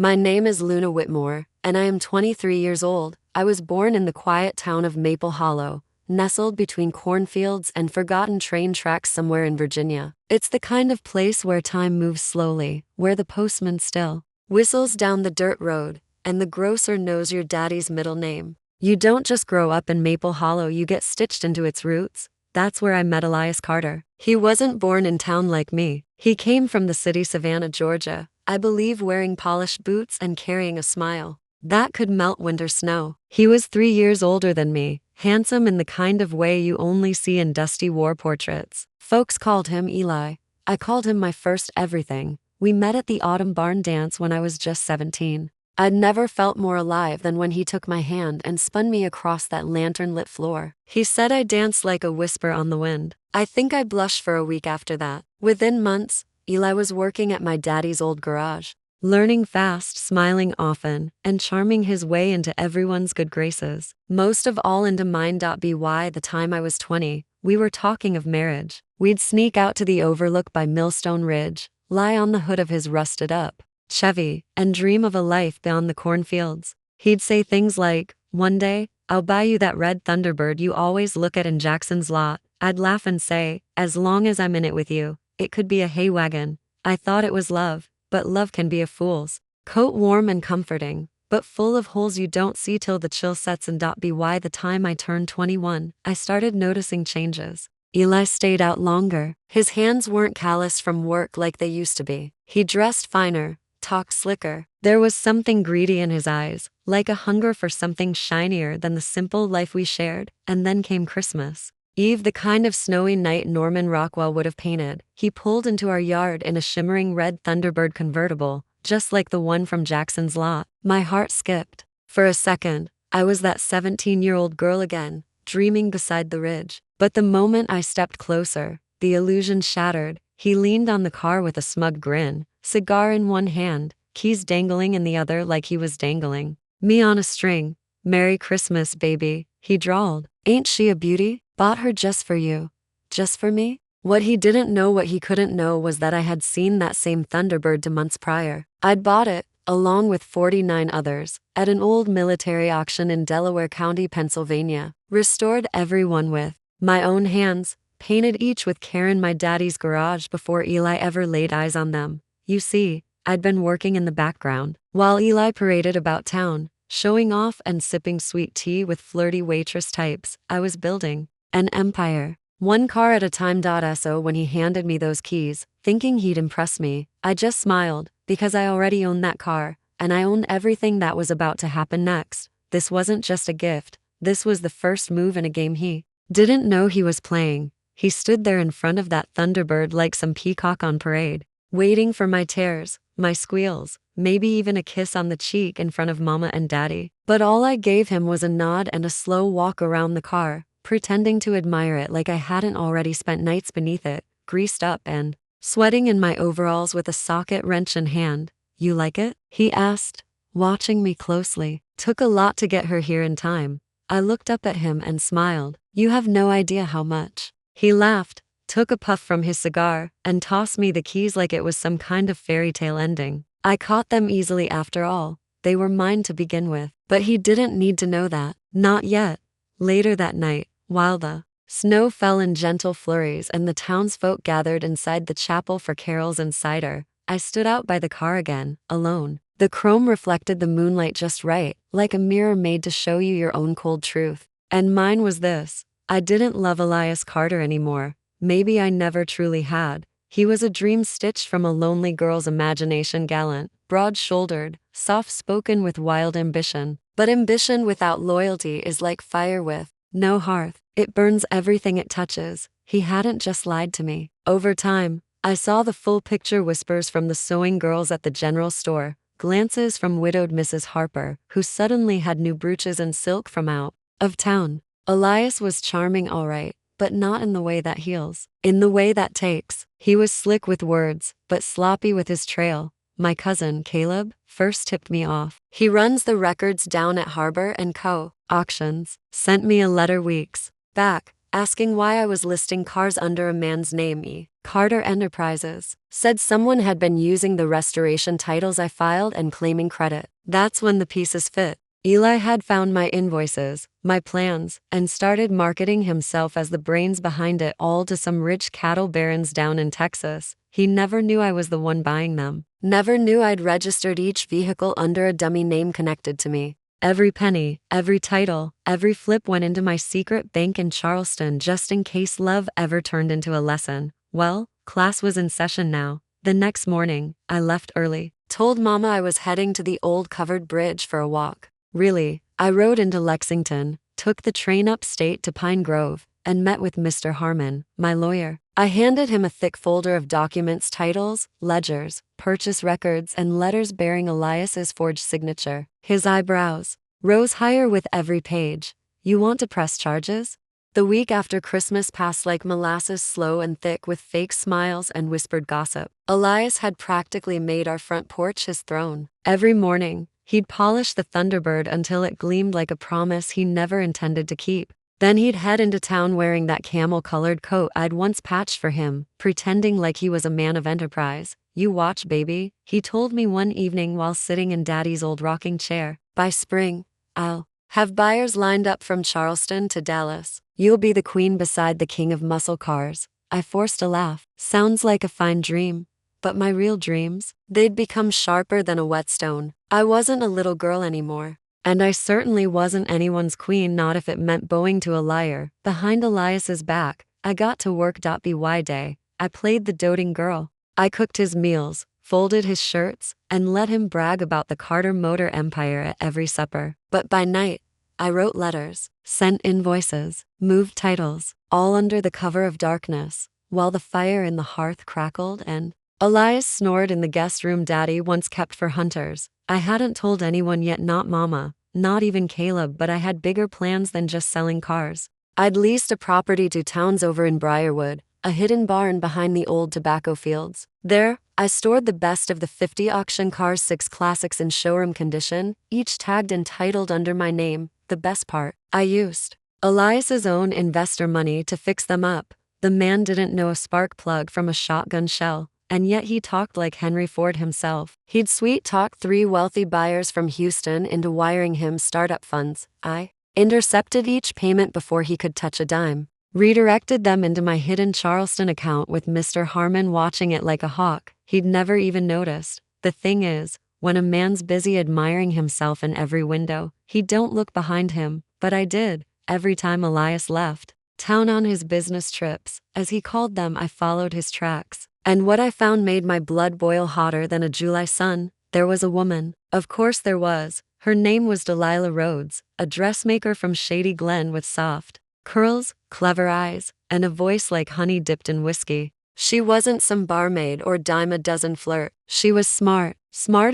My name is Luna Whitmore, and I am 23 years old. I was born in the quiet town of Maple Hollow, nestled between cornfields and forgotten train tracks somewhere in Virginia. It's the kind of place where time moves slowly, where the postman still whistles down the dirt road, and the grocer knows your daddy's middle name. You don't just grow up in Maple Hollow, you get stitched into its roots. That's where I met Elias Carter. He wasn't born in town like me. He came from the city Savannah, Georgia, I believe, wearing polished boots and carrying a smile that could melt winter snow. He was 3 years older than me, handsome in the kind of way you only see in dusty war portraits. Folks called him Eli. I called him my first everything. We met at the autumn barn dance when I was just 17. I'd never felt more alive than when he took my hand and spun me across that lantern-lit floor. He said I danced like a whisper on the wind. I think I blushed for a week after that. Within months, Eli was working at my daddy's old garage, learning fast, smiling often, and charming his way into everyone's good graces. Most of all into mine. By the time I was 20, we were talking of marriage. We'd sneak out to the overlook by Millstone Ridge, lie on the hood of his rusted-up Chevy, and dream of a life beyond the cornfields. He'd say things like, "One day, I'll buy you that red Thunderbird you always look at in Jackson's lot." I'd laugh and say, "As long as I'm in it with you, it could be a hay wagon." I thought it was love, but love can be a fool's coat, warm and comforting, but full of holes you don't see till the chill sets in. By the time I turned 21, I started noticing changes. Eli stayed out longer. His hands weren't calloused from work like they used to be. He dressed finer, talked slicker. There was something greedy in his eyes, like a hunger for something shinier than the simple life we shared. And then came Christmas Eve, the kind of snowy night Norman Rockwell would have painted. He pulled into our yard in a shimmering red Thunderbird convertible, just like the one from Jackson's lot. My heart skipped. For a second, I was that 17-year-old girl again, dreaming beside the ridge. But the moment I stepped closer, the illusion shattered. He leaned on the car with a smug grin, cigar in one hand, keys dangling in the other like he was dangling me on a string. "Merry Christmas, baby," he drawled. "Ain't she a beauty? Bought her just for you. Just for me?" What he couldn't know was that I had seen that same Thunderbird 2 months prior. I'd bought it, along with 49 others, at an old military auction in Delaware County, Pennsylvania. Restored every one with my own hands, painted each with care in my daddy's garage before Eli ever laid eyes on them. You see, I'd been working in the background, while Eli paraded about town, showing off and sipping sweet tea with flirty waitress types. I was building an empire, one car at a time. So when he handed me those keys, thinking he'd impress me, I just smiled, because I already owned that car, and I owned everything that was about to happen next. This wasn't just a gift, this was the first move in a game he didn't know he was playing. He stood there in front of that Thunderbird like some peacock on parade, waiting for my tears, my squeals, maybe even a kiss on the cheek in front of Mama and Daddy. But all I gave him was a nod and a slow walk around the car, pretending to admire it like I hadn't already spent nights beneath it, greased up and sweating in my overalls with a socket wrench in hand. "You like it?" he asked, watching me closely. "Took a lot to get her here in time." I looked up at him and smiled. "You have no idea how much." He laughed, took a puff from his cigar, and tossed me the keys like it was some kind of fairy tale ending. I caught them easily after all. They were mine to begin with. But he didn't need to know that. Not yet. Later that night, while the snow fell in gentle flurries and the townsfolk gathered inside the chapel for carols and cider, I stood out by the car again, alone. The chrome reflected the moonlight just right, like a mirror made to show you your own cold truth. And mine was this: I didn't love Elias Carter anymore. Maybe I never truly had. He was a dream stitched from a lonely girl's imagination, gallant, broad-shouldered, soft-spoken with wild ambition. But ambition without loyalty is like fire with no hearth. It burns everything it touches. He hadn't just lied to me. Over time, I saw the full picture: whispers from the sewing girls at the general store, glances from widowed Mrs. Harper, who suddenly had new brooches and silk from out of town. Elias was charming, all right, but not in the way that heals. In the way that takes. He was slick with words, but sloppy with his trail. My cousin, Caleb, first tipped me off. He runs the records down at Harbor & Co. Auctions. Sent me a letter weeks back, asking why I was listing cars under a man's name. Carter Enterprises. Said someone had been using the restoration titles I filed and claiming credit. That's when the pieces fit. Eli had found my invoices, my plans, and started marketing himself as the brains behind it all to some rich cattle barons down in Texas. He never knew I was the one buying them. Never knew I'd registered each vehicle under a dummy name connected to me. Every penny, every title, every flip went into my secret bank in Charleston just in case love ever turned into a lesson. Well, class was in session now. The next morning, I left early. Told Mama I was heading to the old covered bridge for a walk. Really, I rode into Lexington, took the train upstate to Pine Grove, and met with Mr. Harmon, my lawyer. I handed him a thick folder of documents, titles, ledgers, purchase records, and letters bearing Elias's forged signature. His eyebrows rose higher with every page. You want to press charges? The week after Christmas passed like molasses, slow and thick with fake smiles and whispered gossip. Elias had practically made our front porch his throne. Every morning, he'd polish the Thunderbird until it gleamed like a promise he never intended to keep. Then he'd head into town wearing that camel-colored coat I'd once patched for him, pretending like he was a man of enterprise. You watch, baby, he told me one evening while sitting in Daddy's old rocking chair. By spring, I'll have buyers lined up from Charleston to Dallas. You'll be the queen beside the king of muscle cars. I forced a laugh. Sounds like a fine dream. But my real dreams, they'd become sharper than a whetstone. I wasn't a little girl anymore. And I certainly wasn't anyone's queen, not if it meant bowing to a liar. Behind Elias's back, I got to work. By day, I played the doting girl. I cooked his meals, folded his shirts, and let him brag about the Carter Motor Empire at every supper. But by night, I wrote letters, sent invoices, moved titles, all under the cover of darkness, while the fire in the hearth crackled and Elias snored in the guest room Daddy once kept for hunters. I hadn't told anyone yet, not Mama, not even Caleb, but I had bigger plans than just selling cars. I'd leased a property to towns over in Briarwood, a hidden barn behind the old tobacco fields. There, I stored the best of the 50 auction cars, 6 classics in showroom condition, each tagged and titled under my name. The best part, I used Elias's own investor money to fix them up. The man didn't know a spark plug from a shotgun shell. And yet he talked like Henry Ford himself. He'd sweet-talk 3 wealthy buyers from Houston into wiring him startup funds. I intercepted each payment before he could touch a dime, redirected them into my hidden Charleston account with Mr. Harmon watching it like a hawk. He'd never even noticed. The thing is, when a man's busy admiring himself in every window, he don't look behind him, but I did. Every time Elias left town on his business trips, as he called them, I followed his tracks. And what I found made my blood boil hotter than a July sun. There was a woman. Of course there was. Her name was Delilah Rhodes, a dressmaker from Shady Glen with soft curls, clever eyes, and a voice like honey dipped in whiskey. She wasn't some barmaid or dime-a-dozen flirt. She was smart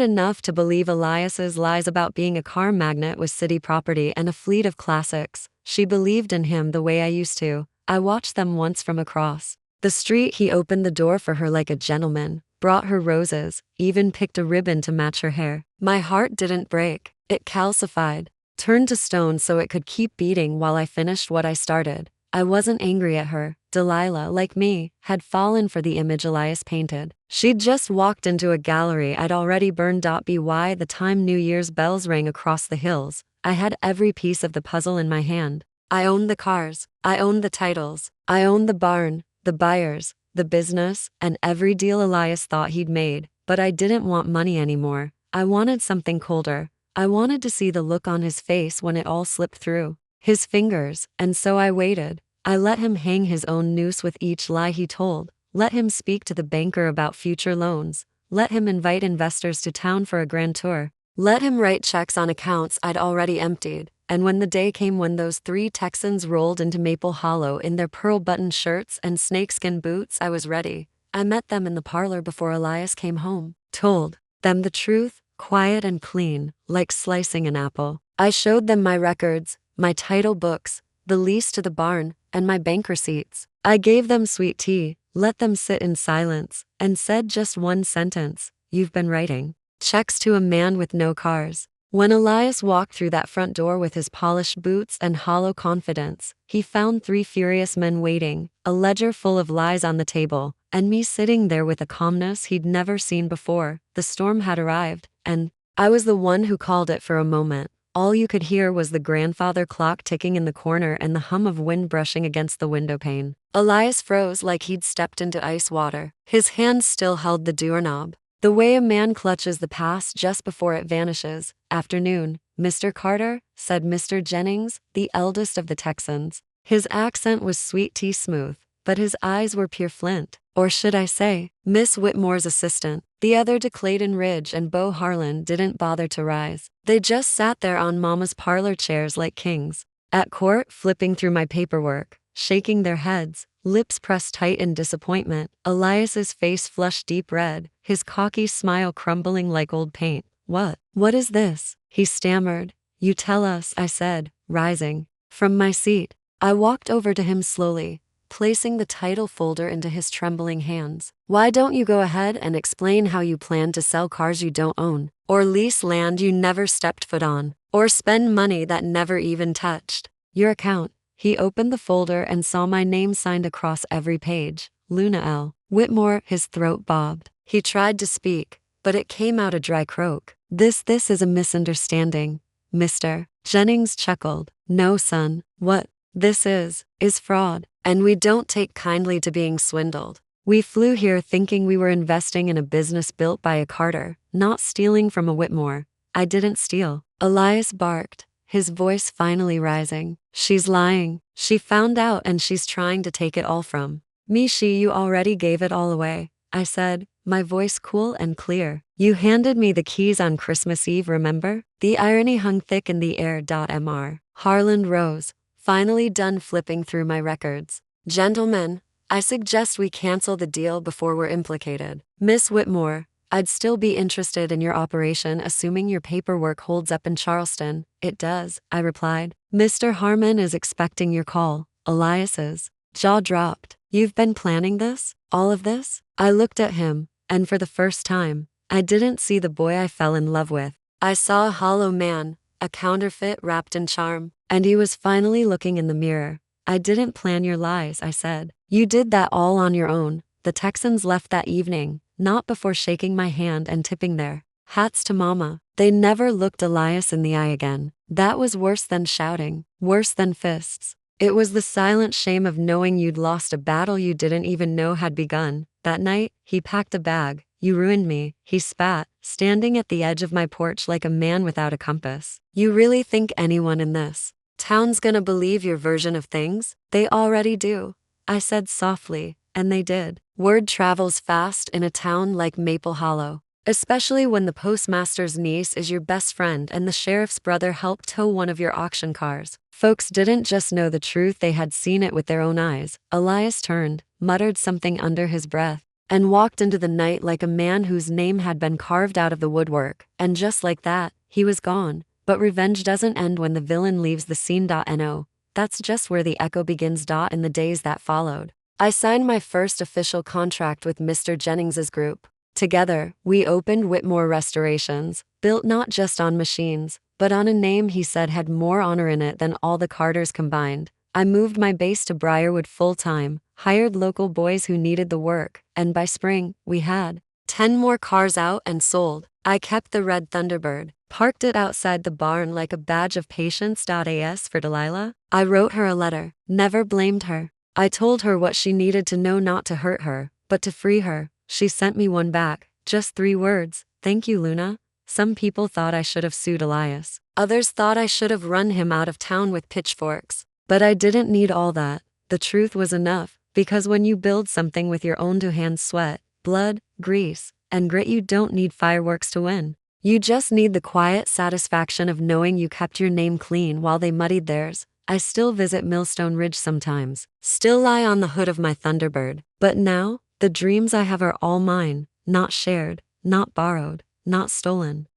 enough to believe Elias's lies about being a car magnate with city property and a fleet of classics. She believed in him the way I used to. I watched them once from across the street. He opened the door for her like a gentleman, brought her roses, even picked a ribbon to match her hair. My heart didn't break. It calcified, turned to stone so it could keep beating while I finished what I started. I wasn't angry at her. Delilah, like me, had fallen for the image Elias painted. She'd just walked into a gallery I'd already burned. By the time New Year's bells rang across the hills, I had every piece of the puzzle in my hand. I owned the cars. I owned the titles. I owned the barn, the buyers, the business, and every deal Elias thought he'd made. But I didn't want money anymore. I wanted something colder. I wanted to see the look on his face when it all slipped through his fingers, and so I waited. I let him hang his own noose with each lie he told, let him speak to the banker about future loans, let him invite investors to town for a grand tour, let him write checks on accounts I'd already emptied. And when the day came when those 3 Texans rolled into Maple Hollow in their pearl-buttoned shirts and snakeskin boots, I was ready. I met them in the parlor before Elias came home, told them the truth, quiet and clean, like slicing an apple. I showed them my records, my title books, the lease to the barn, and my bank receipts. I gave them sweet tea, let them sit in silence, and said just one sentence: "You've been writing checks to a man with no cars." When Elias walked through that front door with his polished boots and hollow confidence, he found 3 furious men waiting, a ledger full of lies on the table, and me sitting there with a calmness he'd never seen before. The storm had arrived, and I was the one who called it. For a moment, all you could hear was the grandfather clock ticking in the corner and the hum of wind brushing against the window pane. Elias froze like he'd stepped into ice water. His hand still held the doorknob. The way a man clutches the past just before it vanishes. "Afternoon, Mr. Carter," said Mr. Jennings, the eldest of the Texans. His accent was sweet tea smooth, but his eyes were pure flint. Or should I say, Miss Whitmore's assistant. The other de Clayton Ridge and Beau Harlan didn't bother to rise. They just sat there on Mama's parlor chairs like kings. At court, flipping through my paperwork, shaking their heads, lips pressed tight in disappointment. Elias's face flushed deep red, his cocky smile crumbling like old paint. What is this?" he stammered. "You tell us," I said, rising from my seat. I walked over to him slowly, placing the title folder into his trembling hands. "Why don't you go ahead and explain how you plan to sell cars you don't own, or lease land you never stepped foot on, or spend money that never even touched your account?" He opened the folder and saw my name signed across every page. Luna L. Whitmore. His throat bobbed. He tried to speak, but it came out a dry croak. This is a misunderstanding, Mr. Jennings chuckled. "No, son. What this is fraud, and we don't take kindly to being swindled. We flew here thinking we were investing in a business built by a Carter, not stealing from a Whitmore." "I didn't steal," Elias barked, his voice finally rising. "She's lying. She found out and she's trying to take it all from me." "You already gave it all away," I said, my voice cool and clear. "You handed me the keys on Christmas Eve, remember?" The irony hung thick in the air. Mr. Harlan rose, finally done flipping through my records. "Gentlemen, I suggest we cancel the deal before we're implicated. Miss Whitmore, I'd still be interested in your operation assuming your paperwork holds up in Charleston." "It does," I replied. "Mr. Harmon is expecting your call." Elias's jaw dropped. "You've been planning this? All of this?" I looked at him, and for the first time, I didn't see the boy I fell in love with. I saw a hollow man, a counterfeit wrapped in charm, and he was finally looking in the mirror. "I didn't plan your lies," I said. "You did that all on your own." The Texans left that evening, not before shaking my hand and tipping their hats to Mama. They never looked Elias in the eye again. That was worse than shouting, worse than fists. It was the silent shame of knowing you'd lost a battle you didn't even know had begun. That night, he packed a bag. "You ruined me," he spat, standing at the edge of my porch like a man without a compass. "You really think anyone in this town's gonna believe your version of things?" "They already do," I said softly, and they did. Word travels fast in a town like Maple Hollow, especially when the postmaster's niece is your best friend and the sheriff's brother helped tow one of your auction cars. Folks didn't just know the truth, they had seen it with their own eyes. Elias turned, muttered something under his breath, and walked into the night like a man whose name had been carved out of the woodwork. And just like that, he was gone. But revenge doesn't end when the villain leaves the scene. No, that's just where the echo begins. In the days that followed, I signed my first official contract with Mr. Jennings's group. Together, we opened Whitmore Restorations, built not just on machines, but on a name he said had more honor in it than all the Carters combined. I moved my base to Briarwood full-time, hired local boys who needed the work, and by spring, we had 10 more cars out and sold. I kept the red Thunderbird, parked it outside the barn like a badge of patience. As for Delilah, I wrote her a letter, never blamed her. I told her what she needed to know, not to hurt her, but to free her. She sent me one back, just 3 words, "Thank you, Luna." Some people thought I should have sued Elias. Others thought I should have run him out of town with pitchforks. But I didn't need all that. The truth was enough, because when you build something with your own 2 hands, sweat, blood, grease, and grit, you don't need fireworks to win. You just need the quiet satisfaction of knowing you kept your name clean while they muddied theirs. I still visit Millstone Ridge sometimes, still lie on the hood of my Thunderbird. But now, the dreams I have are all mine, not shared, not borrowed, not stolen.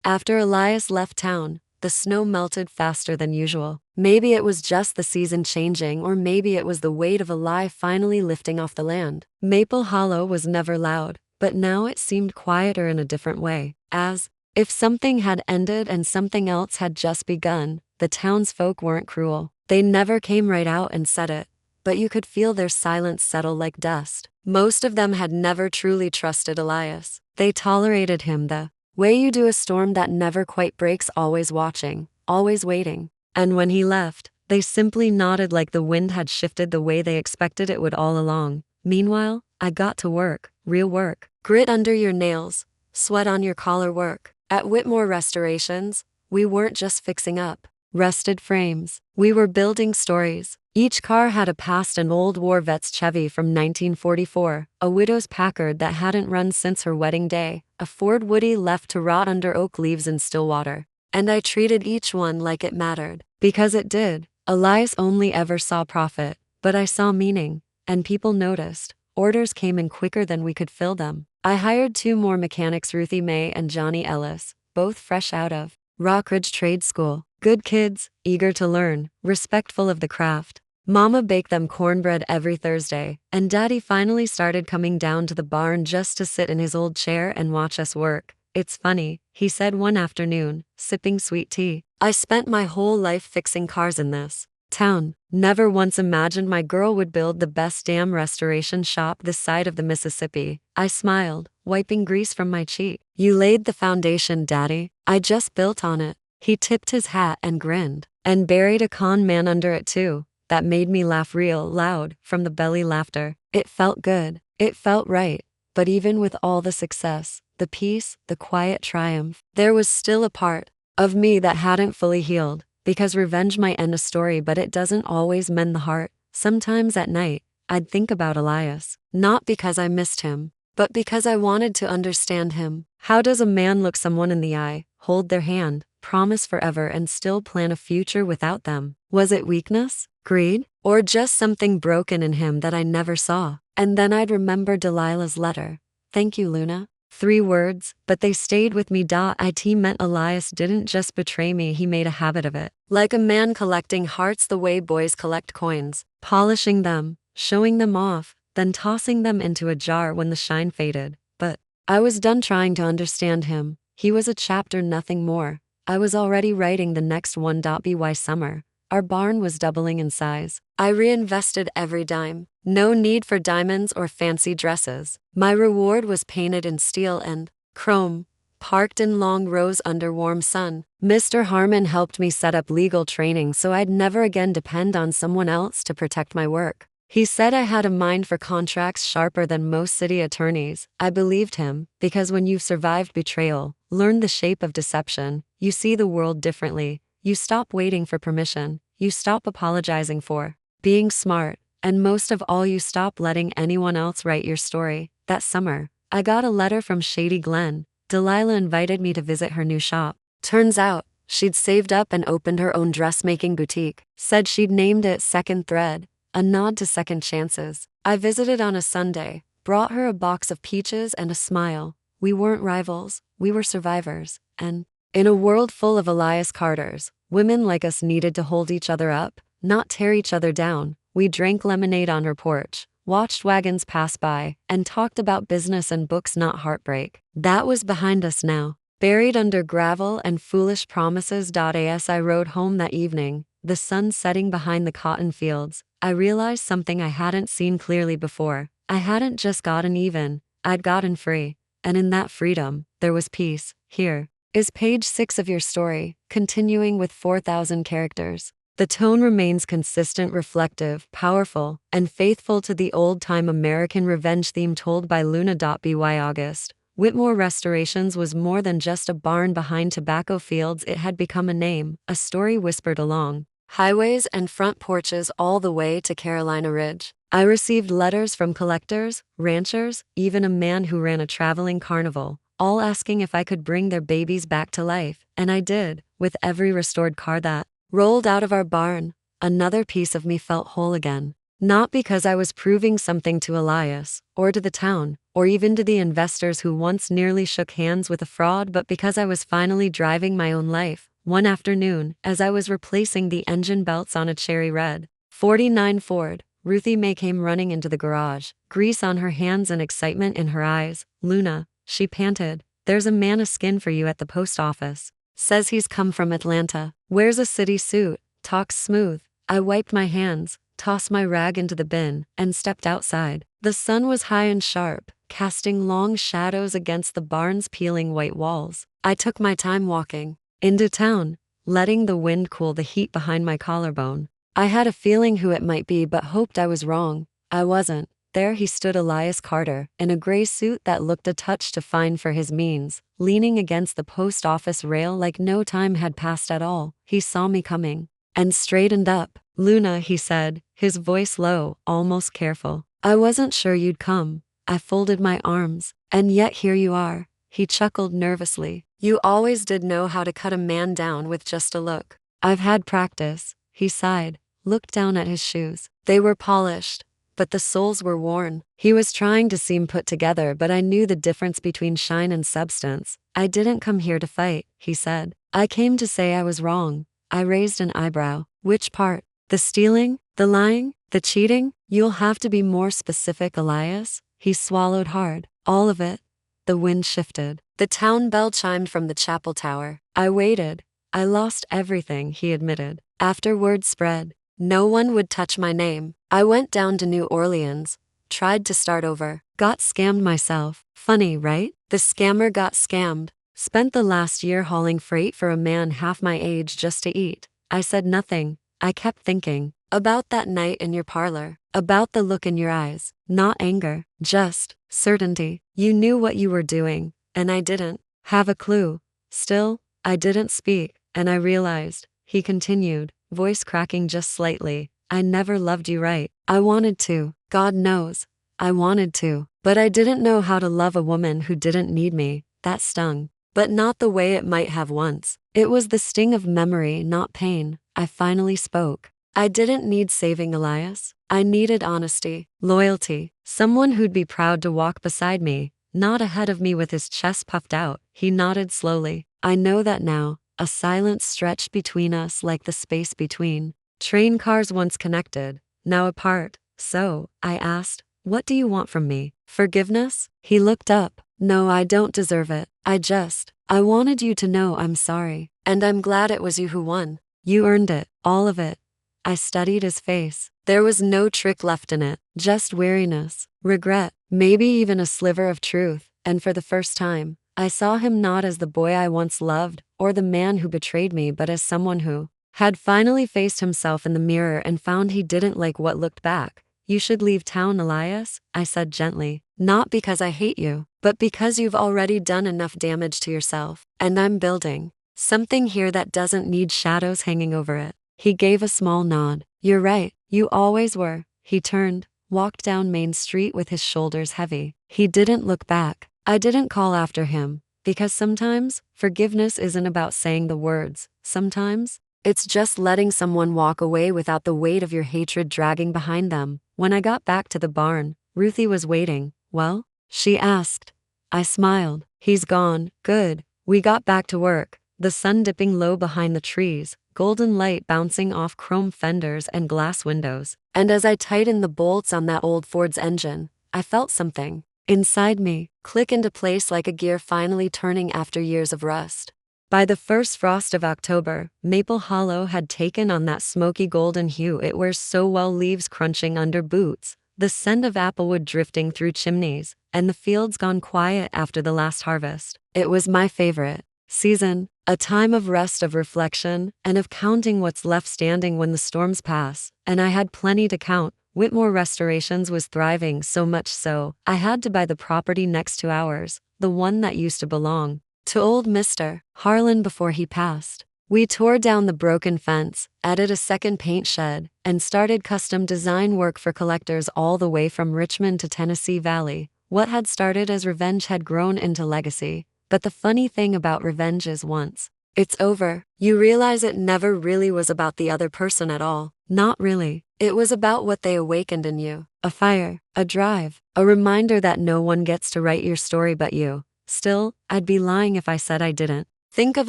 After Elias left town, the snow melted faster than usual. Maybe it was just the season changing, or maybe it was the weight of a lie finally lifting off the land. Maple Hollow was never loud, but now it seemed quieter in a different way, as if something had ended and something else had just begun. The townsfolk weren't cruel. They never came right out and said it, but you could feel their silence settle like dust. Most of them had never truly trusted Elias. They tolerated him the way you do a storm that never quite breaks, always watching, always waiting. And when he left, they simply nodded like the wind had shifted the way they expected it would all along. Meanwhile, I got to work, real work. Grit under your nails, sweat on your collar work. At Whitmore Restorations, we weren't just fixing up rusted frames. We were building stories. Each car had a past: an old war vet's Chevy from 1944, a widow's Packard that hadn't run since her wedding day, a Ford Woody left to rot under oak leaves in Stillwater. And I treated each one like it mattered. Because it did. Elias only ever saw profit, but I saw meaning, and people noticed. Orders came in quicker than we could fill them. I hired 2 more mechanics, Ruthie Mae and Johnny Ellis, both fresh out of Rockridge Trade School. Good kids, eager to learn, respectful of the craft. Mama baked them cornbread every Thursday, and Daddy finally started coming down to the barn just to sit in his old chair and watch us work. It's funny, he said one afternoon, sipping sweet tea. I spent my whole life fixing cars in this town. Never once imagined my girl would build the best damn restoration shop this side of the Mississippi. I smiled, wiping grease from my cheek. You laid the foundation, Daddy. I just built on it. He tipped his hat and grinned, and buried a con man under it too. That made me laugh real loud, from the belly laughter. It felt good. It felt right. But even with all the success, the peace, the quiet triumph, there was still a part of me that hadn't fully healed. Because revenge might end a story, but it doesn't always mend the heart. Sometimes at night, I'd think about Elias. Not because I missed him, but because I wanted to understand him. How does a man look someone in the eye, hold their hand, promise forever, and still plan a future without them? Was it weakness? Greed? Or just something broken in him that I never saw? And then I'd remember Delilah's letter. Thank you, Luna. 3 words, but they stayed with me. It meant Elias didn't just betray me, he made a habit of it. Like a man collecting hearts the way boys collect coins, polishing them, showing them off, then tossing them into a jar when the shine faded. But I was done trying to understand him. He was a chapter, nothing more. I was already writing the next one. By summer, our barn was doubling in size. I reinvested every dime. No need for diamonds or fancy dresses. My reward was painted in steel and chrome, parked in long rows under warm sun. Mr. Harmon helped me set up legal training so I'd never again depend on someone else to protect my work. He said I had a mind for contracts sharper than most city attorneys. I believed him, because when you've survived betrayal, learned the shape of deception, you see the world differently. You stop waiting for permission. You stop apologizing for being smart. And most of all, you stop letting anyone else write your story. That summer, I got a letter from Shady Glen. Delilah invited me to visit her new shop. Turns out, she'd saved up and opened her own dressmaking boutique. Said she'd named it Second Thread, a nod to second chances. I visited on a Sunday, brought her a box of peaches and a smile. We weren't rivals, we were survivors. And in a world full of Elias Carters, women like us needed to hold each other up, not tear each other down. We drank lemonade on her porch, watched wagons pass by, and talked about business and books, not heartbreak. That was behind us now, buried under gravel and foolish promises. As I rode home that evening, the sun setting behind the cotton fields, I realized something I hadn't seen clearly before. I hadn't just gotten even, I'd gotten free. And in that freedom, there was peace. Here is page 6 of your story, continuing with 4,000 characters. The tone remains consistent, reflective, powerful, and faithful to the old-time American revenge theme told by Luna. By August, Whitmore Restorations was more than just a barn behind tobacco fields. It had become a name, a story whispered along highways and front porches all the way to Carolina Ridge. I received letters from collectors, ranchers, even a man who ran a traveling carnival, all asking if I could bring their babies back to life, and I did. With every restored car that rolled out of our barn, another piece of me felt whole again. Not because I was proving something to Elias, or to the town, or even to the investors who once nearly shook hands with a fraud, but because I was finally driving my own life. One afternoon, as I was replacing the engine belts on a cherry red 49 Ford, Ruthie Mae came running into the garage, grease on her hands and excitement in her eyes. Luna, she panted, there's a man a skin for you at the post office. Says he's come from Atlanta, wears a city suit, talks smooth. I wiped my hands, tossed my rag into the bin, and stepped outside. The sun was high and sharp, casting long shadows against the barn's peeling white walls. I took my time walking into town, letting the wind cool the heat behind my collarbone. I had a feeling who it might be but hoped I was wrong. I wasn't. There he stood, Elias Carter, in a gray suit that looked a touch too fine for his means, leaning against the post office rail like no time had passed at all. He saw me coming and straightened up. "Luna," he said, his voice low, almost careful. "I wasn't sure you'd come." I folded my arms. "And yet here you are." He chuckled nervously. "You always did know how to cut a man down with just a look." "I've had practice." He sighed, looked down at his shoes. They were polished, but the soles were worn. He was trying to seem put together, but I knew the difference between shine and substance. "I didn't come here to fight," he said. "I came to say I was wrong." I raised an eyebrow. "Which part? The stealing? The lying? The cheating?" "You'll have to be more specific, Elias." He swallowed hard. "All of it." The wind shifted. The town bell chimed from the chapel tower. I waited. I lost everything, he admitted. After word spread, no one would touch my name. I went down to New Orleans, tried to start over, got scammed myself. Funny, right? The scammer got scammed. Spent the last year hauling freight for a man half my age just to eat. I said nothing. I kept thinking about that night in your parlor, about the look in your eyes, not anger, just certainty. You knew what you were doing, and I didn't have a clue. Still, I didn't speak, and I realized, he continued, voice cracking just slightly, I never loved you right. I wanted to, God knows, I wanted to, but I didn't know how to love a woman who didn't need me. That stung, but not the way it might have once. It was the sting of memory, not pain. I finally spoke. I didn't need saving, Elias. I needed honesty, loyalty, someone who'd be proud to walk beside me, not ahead of me with his chest puffed out. He nodded slowly. I know that now. A silence stretched between us like the space between train cars once connected, now apart. So, I asked, what do you want from me? Forgiveness? He looked up. No, I don't deserve it. I wanted you to know I'm sorry. And I'm glad it was you who won. You earned it, all of it. I studied his face. There was no trick left in it, just weariness, regret, maybe even a sliver of truth. And for the first time, I saw him not as the boy I once loved, or the man who betrayed me, but as someone who had finally faced himself in the mirror and found he didn't like what looked back. You should leave town, Elias, I said gently. Not because I hate you, but because you've already done enough damage to yourself. And I'm building something here that doesn't need shadows hanging over it. He gave a small nod. You're right, you always were. He turned, walked down Main Street with his shoulders heavy. He didn't look back. I didn't call after him, because sometimes, forgiveness isn't about saying the words. Sometimes, it's just letting someone walk away without the weight of your hatred dragging behind them. When I got back to the barn, Ruthie was waiting. Well? She asked. I smiled. He's gone. Good. We got back to work, the sun dipping low behind the trees, golden light bouncing off chrome fenders and glass windows. And as I tightened the bolts on that old Ford's engine, I felt something inside me click into place like a gear finally turning after years of rust. By the first frost of October, Maple Hollow had taken on that smoky golden hue it wears so well, leaves crunching under boots, the scent of applewood drifting through chimneys, and the fields gone quiet after the last harvest. It was my favorite season, a time of rest, of reflection, and of counting what's left standing when the storms pass, and I had plenty to count. Whitmore Restorations was thriving, so much so, I had to buy the property next to ours, the one that used to belong to old Mr. Harlan before he passed. We tore down the broken fence, added a second paint shed, and started custom design work for collectors all the way from Richmond to Tennessee Valley. What had started as revenge had grown into legacy. But the funny thing about revenge is once it's over, you realize it never really was about the other person at all. Not really. It was about what they awakened in you. A fire, a drive, a reminder that no one gets to write your story but you. Still, I'd be lying if I said I didn't think of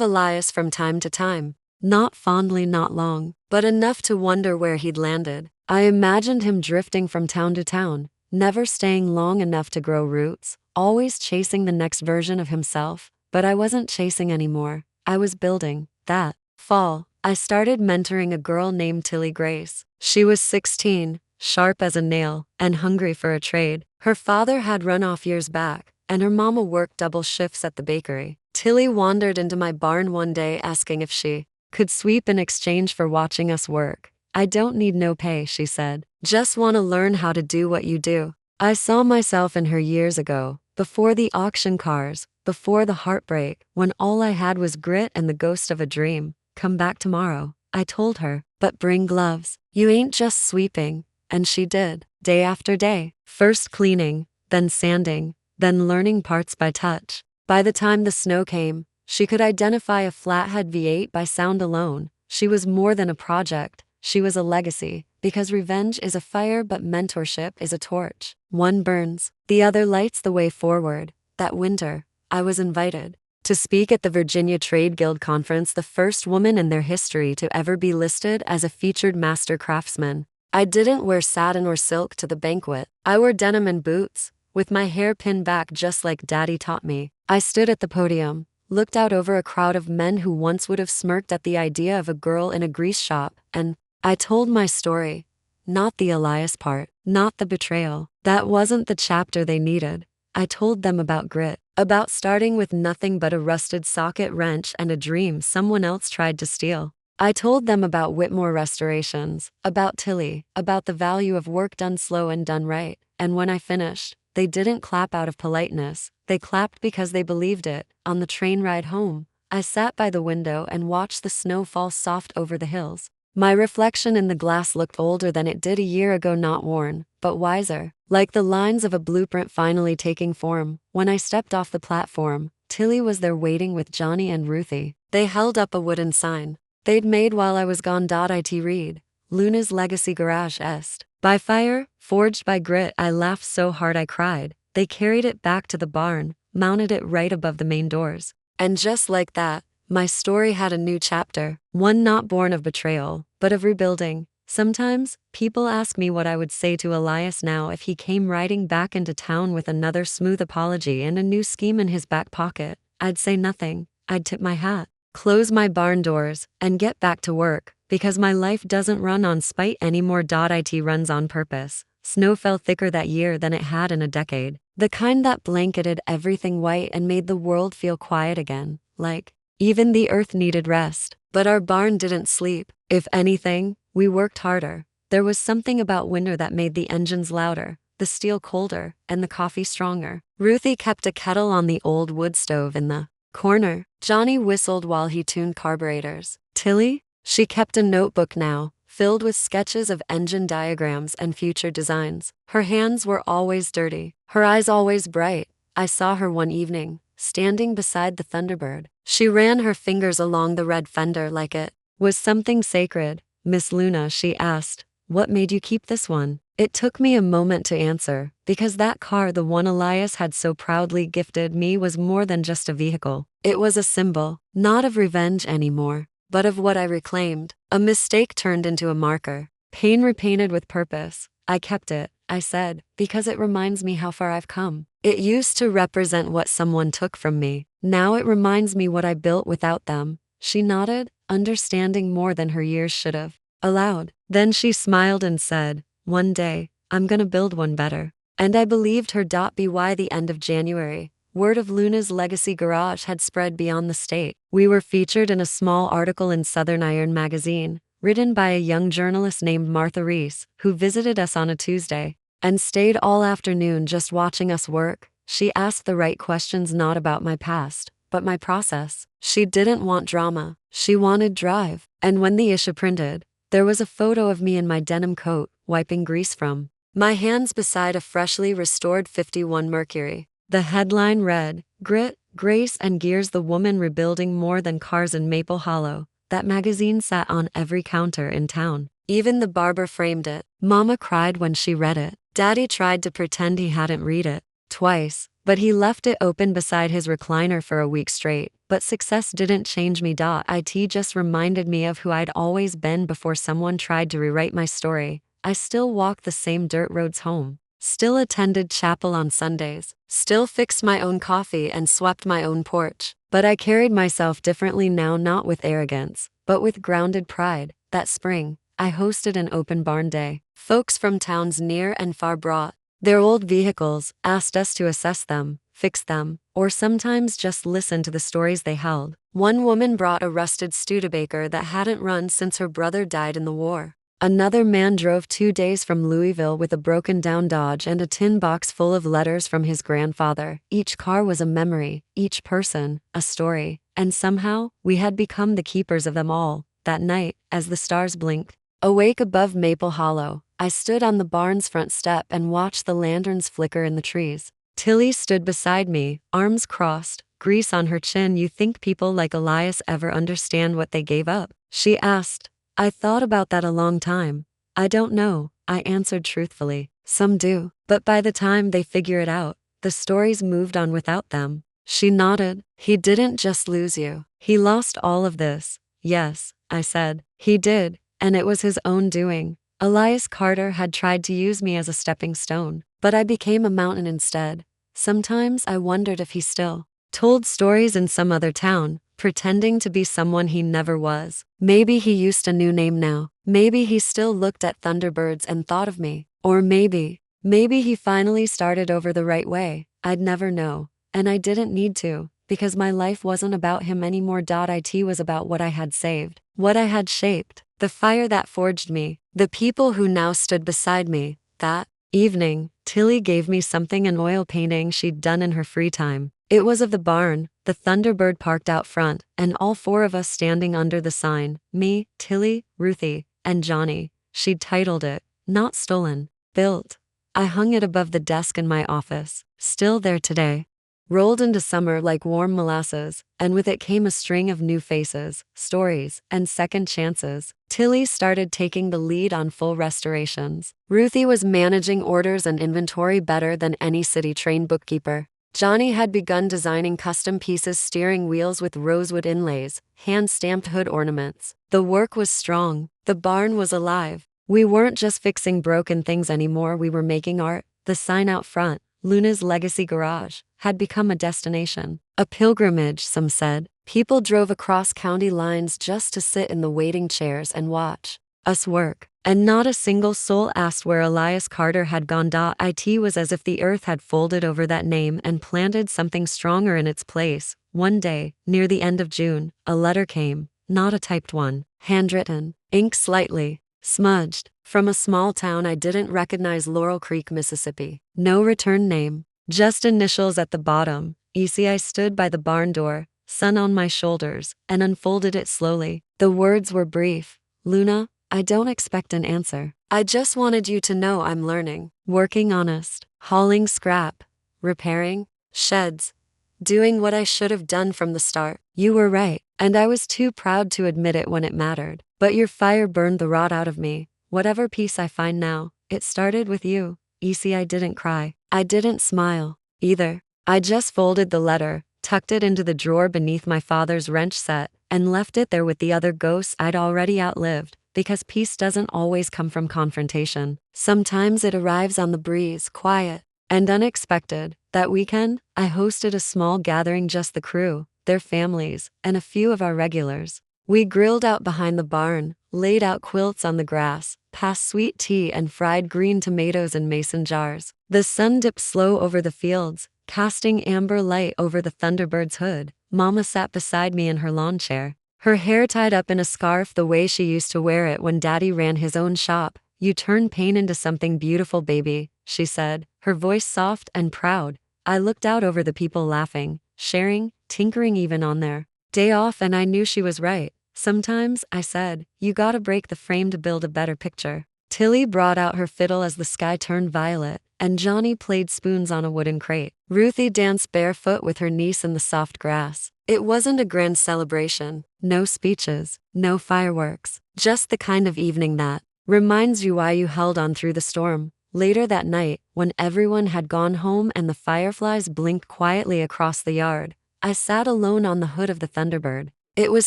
Elias from time to time. Not fondly, not long, but enough to wonder where he'd landed. I imagined him drifting from town to town, never staying long enough to grow roots, always chasing the next version of himself. But I wasn't chasing anymore. I was building. That fall, I started mentoring a girl named Tilly Grace. She was 16, sharp as a nail, and hungry for a trade. Her father had run off years back, and her mama worked double shifts at the bakery. Tilly wandered into my barn one day asking if she could sweep in exchange for watching us work. I don't need no pay, she said. Just want to learn how to do what you do. I saw myself in her years ago, before the auction cars, before the heartbreak, when all I had was grit and the ghost of a dream. Come back tomorrow, I told her, but bring gloves. You ain't just sweeping. And she did, day after day. First cleaning, then sanding, then learning parts by touch. By the time the snow came, she could identify a flathead V8 by sound alone. She was more than a project, she was a legacy, because revenge is a fire but mentorship is a torch. One burns, the other lights the way forward. That winter, I was invited to speak at the Virginia Trade Guild Conference, the first woman in their history to ever be listed as a featured master craftsman. I didn't wear satin or silk to the banquet. I wore denim and boots, with my hair pinned back just like Daddy taught me. I stood at the podium, looked out over a crowd of men who once would have smirked at the idea of a girl in a grease shop, and I told my story. Not the Elias part, not the betrayal. That wasn't the chapter they needed. I told them about grit, about starting with nothing but a rusted socket wrench and a dream someone else tried to steal. I told them about Whitmore restorations, about Tilly, about the value of work done slow and done right, and when I finished, they didn't clap out of politeness, they clapped because they believed it. On the train ride home, I sat by the window and watched the snow fall soft over the hills. My reflection in the glass looked older than it did a year ago, not worn, but wiser, like the lines of a blueprint finally taking form. When I stepped off the platform, Tilly was there waiting with Johnny and Ruthie. They held up a wooden sign they'd made while I was gone. It read, Luna's Legacy Garage Est. By fire, forged by grit. I laughed so hard I cried. They carried it back to the barn, mounted it right above the main doors. And just like that, my story had a new chapter, one not born of betrayal, but of rebuilding. Sometimes, people ask me what I would say to Elias now if he came riding back into town with another smooth apology and a new scheme in his back pocket. I'd say nothing. I'd tip my hat, close my barn doors, and get back to work, because my life doesn't run on spite anymore. It runs on purpose. Snow fell thicker that year than it had in a decade. The kind that blanketed everything white and made the world feel quiet again, like even the earth needed rest. But our barn didn't sleep. If anything, we worked harder. There was something about winter that made the engines louder, the steel colder, and the coffee stronger. Ruthie kept a kettle on the old wood stove in the corner. Johnny whistled while he tuned carburetors. Tilly? She kept a notebook now, filled with sketches of engine diagrams and future designs. Her hands were always dirty, her eyes always bright. I saw her one evening, standing beside the Thunderbird. She ran her fingers along the red fender like it was something sacred. Miss Luna, she asked, what made you keep this one? It took me a moment to answer, because that car, the one Elias had so proudly gifted me, was more than just a vehicle. It was a symbol, not of revenge anymore, but of what I reclaimed. A mistake turned into a marker, pain repainted with purpose. I kept it, I said, because it reminds me how far I've come. It used to represent what someone took from me. Now it reminds me what I built without them. She nodded, understanding more than her years should have allowed. Then she smiled and said, one day, I'm gonna build one better. And I believed her. By the end of January, word of Luna's Legacy Garage had spread beyond the state. We were featured in a small article in Southern Iron magazine, written by a young journalist named Martha Reese, who visited us on a Tuesday and stayed all afternoon just watching us work. She asked the right questions, not about my past, but my process. She didn't want drama, she wanted drive. And when the issue printed, there was a photo of me in my denim coat, wiping grease from my hands beside a freshly restored 51 Mercury. The headline read, Grit, Grace and Gears, the woman rebuilding more than cars in Maple Hollow. That magazine sat on every counter in town. Even the barber framed it. Mama cried when she read it. Daddy tried to pretend he hadn't read it twice, but he left it open beside his recliner for a week straight. But success didn't change me. It just reminded me of who I'd always been before someone tried to rewrite my story. I still walked the same dirt roads home, still attended chapel on Sundays, still fixed my own coffee and swept my own porch. But I carried myself differently now, not with arrogance, but with grounded pride. That spring, I hosted an open barn day. Folks from towns near and far brought their old vehicles, asked us to assess them, fix them, or sometimes just listen to the stories they held. One woman brought a rusted Studebaker that hadn't run since her brother died in the war. Another man drove 2 days from Louisville with a broken-down Dodge and a tin box full of letters from his grandfather. Each car was a memory, each person, a story, and somehow, we had become the keepers of them all. That night, as the stars blinked, awake above Maple Hollow, I stood on the barn's front step and watched the lanterns flicker in the trees. Tilly stood beside me, arms crossed, grease on her chin. "You think people like Elias ever understand what they gave up?" she asked. I thought about that a long time. "I don't know," I answered truthfully. "Some do, but by the time they figure it out, the stories moved on without them." She nodded. "He didn't just lose you. He lost all of this." "Yes," I said. "He did, and it was his own doing. Elias Carter had tried to use me as a stepping stone, but I became a mountain instead. Sometimes I wondered if he still told stories in some other town, pretending to be someone he never was. Maybe he used a new name now. Maybe he still looked at Thunderbirds and thought of me. Or maybe he finally started over the right way. I'd never know. And I didn't need to, because my life wasn't about him anymore. It was about what I had saved, what I had shaped, the fire that forged me, the people who now stood beside me. That evening, Tilly gave me something, an oil painting she'd done in her free time. It was of the barn, the Thunderbird parked out front, and all 4 of us standing under the sign. Me, Tilly, Ruthie, and Johnny. She'd titled it, "Not Stolen, Built." I hung it above the desk in my office, still there today. Rolled into summer like warm molasses, and with it came a string of new faces, stories, and second chances. Tilly started taking the lead on full restorations. Ruthie was managing orders and inventory better than any city-trained bookkeeper. Johnny had begun designing custom pieces, steering wheels with rosewood inlays, hand-stamped hood ornaments. The work was strong. The barn was alive. We weren't just fixing broken things anymore, we were making art. The sign out front, "Luna's Legacy Garage," had become a destination. A pilgrimage, some said. People drove across county lines just to sit in the waiting chairs and watch us work. And not a single soul asked where Elias Carter had gone. It was as if the earth had folded over that name and planted something stronger in its place. One day, near the end of June, a letter came, not a typed one, handwritten, ink slightly smudged, from a small town I didn't recognize, Laurel Creek, Mississippi. No return name, just initials at the bottom. I stood by the barn door, sun on my shoulders, and unfolded it slowly. The words were brief. "Luna, I don't expect an answer. I just wanted you to know I'm learning, working honest, hauling scrap, repairing sheds, doing what I should have done from the start. You were right, and I was too proud to admit it when it mattered. But your fire burned the rot out of me. Whatever peace I find now, it started with you." I didn't cry. I didn't smile, either. I just folded the letter, tucked it into the drawer beneath my father's wrench set, and left it there with the other ghosts I'd already outlived. Because peace doesn't always come from confrontation. Sometimes it arrives on the breeze, quiet and unexpected. That weekend, I hosted a small gathering, just the crew, their families, and a few of our regulars. We grilled out behind the barn, laid out quilts on the grass, passed sweet tea and fried green tomatoes in mason jars. The sun dipped slow over the fields, casting amber light over the Thunderbird's hood. Mama sat beside me in her lawn chair, her hair tied up in a scarf the way she used to wear it when Daddy ran his own shop. "You turn pain into something beautiful, baby," she said, her voice soft and proud. I looked out over the people, laughing, sharing, tinkering even on their day off, and I knew she was right. "Sometimes," I said, "you gotta break the frame to build a better picture." Tilly brought out her fiddle as the sky turned violet, and Johnny played spoons on a wooden crate. Ruthie danced barefoot with her niece in the soft grass. It wasn't a grand celebration, no speeches, no fireworks, just the kind of evening that reminds you why you held on through the storm. Later that night, when everyone had gone home and the fireflies blinked quietly across the yard, I sat alone on the hood of the Thunderbird. It was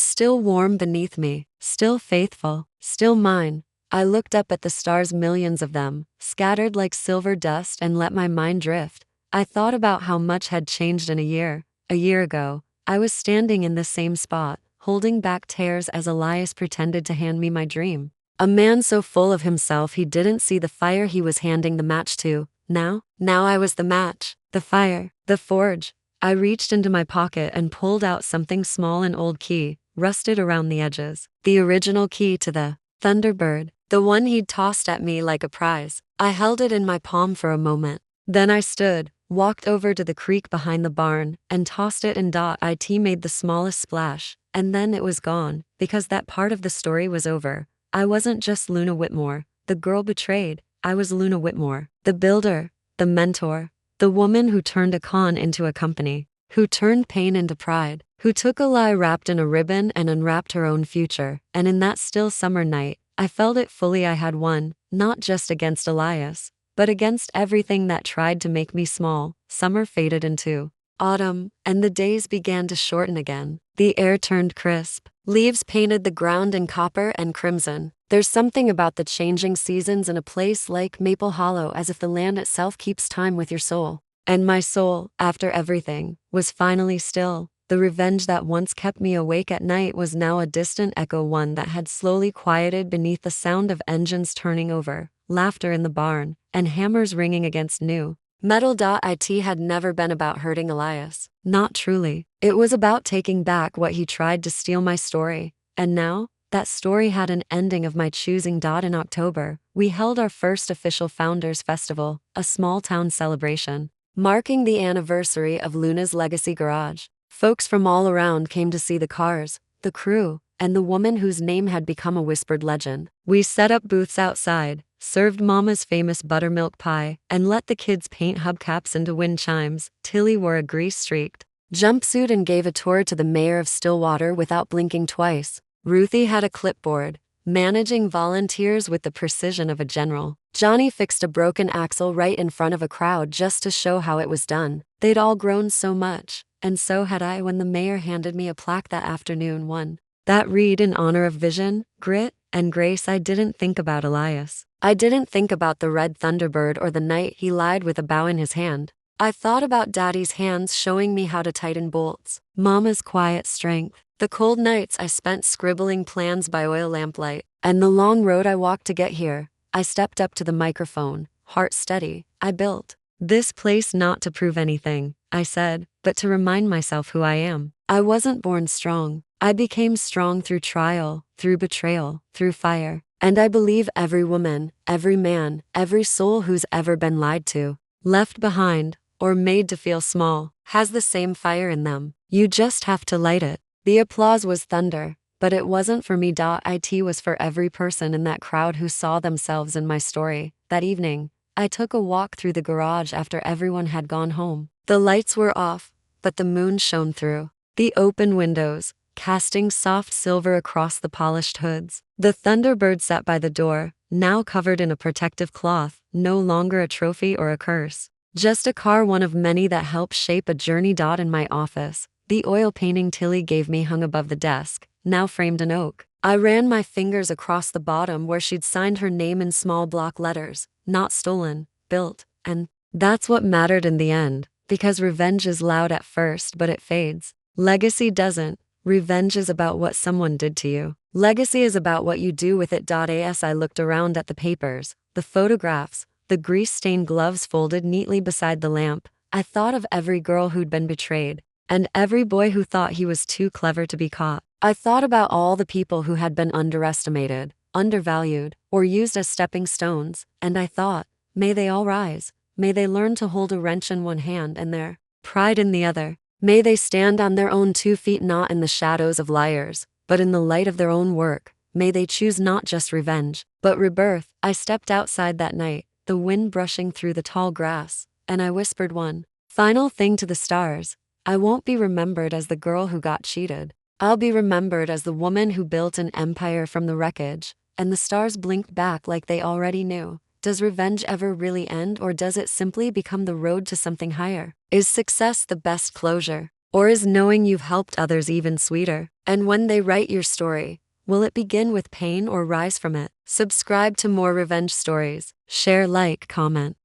still warm beneath me, still faithful, still mine. I looked up at the stars, millions of them, scattered like silver dust, and let my mind drift. I thought about how much had changed in a year. A year ago, I was standing in this same spot, holding back tears as Elias pretended to hand me my dream. A man so full of himself he didn't see the fire he was handing the match to. Now I was the match, the fire, the forge. I reached into my pocket and pulled out something small, an old key, rusted around the edges. The original key to the Thunderbird, the one he'd tossed at me like a prize. I held it in my palm for a moment. Then I stood, walked over to the creek behind the barn, and tossed it in. It made the smallest splash, and then it was gone, because that part of the story was over. I wasn't just Luna Whitmore, the girl betrayed. I was Luna Whitmore, the builder, the mentor, the woman who turned a con into a company, who turned pain into pride, who took a lie wrapped in a ribbon and unwrapped her own future. And in that still summer night, I felt it fully. I had won, not just against Elias, but against everything that tried to make me small. Summer faded into autumn, and the days began to shorten again. The air turned crisp. Leaves painted the ground in copper and crimson. There's something about the changing seasons in a place like Maple Hollow, as if the land itself keeps time with your soul. And my soul, after everything, was finally still. The revenge that once kept me awake at night was now a distant echo, one that had slowly quieted beneath the sound of engines turning over, laughter in the barn, and hammers ringing against new metal. It had never been about hurting Elias. Not truly. It was about taking back what he tried to steal, my story. And now, that story had an ending of my choosing. In October, we held our first official Founders Festival, a small town celebration, marking the anniversary of Luna's legacy garage. Folks from all around came to see the cars, the crew, and the woman whose name had become a whispered legend. We set up booths outside, served Mama's famous buttermilk pie, and let the kids paint hubcaps into wind chimes. Tilly wore a grease-streaked jumpsuit and gave a tour to the mayor of Stillwater without blinking twice. Ruthie had a clipboard, managing volunteers with the precision of a general. Johnny fixed a broken axle right in front of a crowd just to show how it was done. They'd all grown so much, and so had I when the mayor handed me a plaque that afternoon. One that read, in honor of vision, grit, and grace. I didn't think about Elias. I didn't think about the red Thunderbird or the night he lied with a bow in his hand. I thought about Daddy's hands showing me how to tighten bolts, Mama's quiet strength, the cold nights I spent scribbling plans by oil lamplight, and the long road I walked to get here. I stepped up to the microphone, heart steady. I built this place not to prove anything, I said, but to remind myself who I am. I wasn't born strong. I became strong through trial, through betrayal, through fire. And I believe every woman, every man, every soul who's ever been lied to, left behind, or made to feel small, has the same fire in them. You just have to light it. The applause was thunder, but it wasn't for me. It was for every person in that crowd who saw themselves in my story. That evening, I took a walk through the garage after everyone had gone home. The lights were off, but the moon shone through the open windows, casting soft silver across the polished hoods. The Thunderbird sat by the door, now covered in a protective cloth, no longer a trophy or a curse. Just a car, one of many that helped shape a journey. In my office, the oil painting Tilly gave me hung above the desk, now framed in oak. I ran my fingers across the bottom where she'd signed her name in small block letters, not stolen, built, and that's what mattered in the end, because revenge is loud at first but it fades. Legacy doesn't. Revenge is about what someone did to you. Legacy is about what you do with it. As I looked around at the papers, the photographs, the grease-stained gloves folded neatly beside the lamp, I thought of every girl who'd been betrayed, and every boy who thought he was too clever to be caught. I thought about all the people who had been underestimated, undervalued, or used as stepping stones, and I thought, may they all rise. May they learn to hold a wrench in one hand and their pride in the other. May they stand on their own 2 feet, not in the shadows of liars, but in the light of their own work. May they choose not just revenge, but rebirth. I stepped outside that night, the wind brushing through the tall grass, and I whispered one final thing to the stars. I won't be remembered as the girl who got cheated. I'll be remembered as the woman who built an empire from the wreckage. And the stars blinked back like they already knew. Does revenge ever really end, or does it simply become the road to something higher? Is success the best closure? Or is knowing you've helped others even sweeter? And when they write your story, will it begin with pain or rise from it? Subscribe to more revenge stories. Share, like, comment.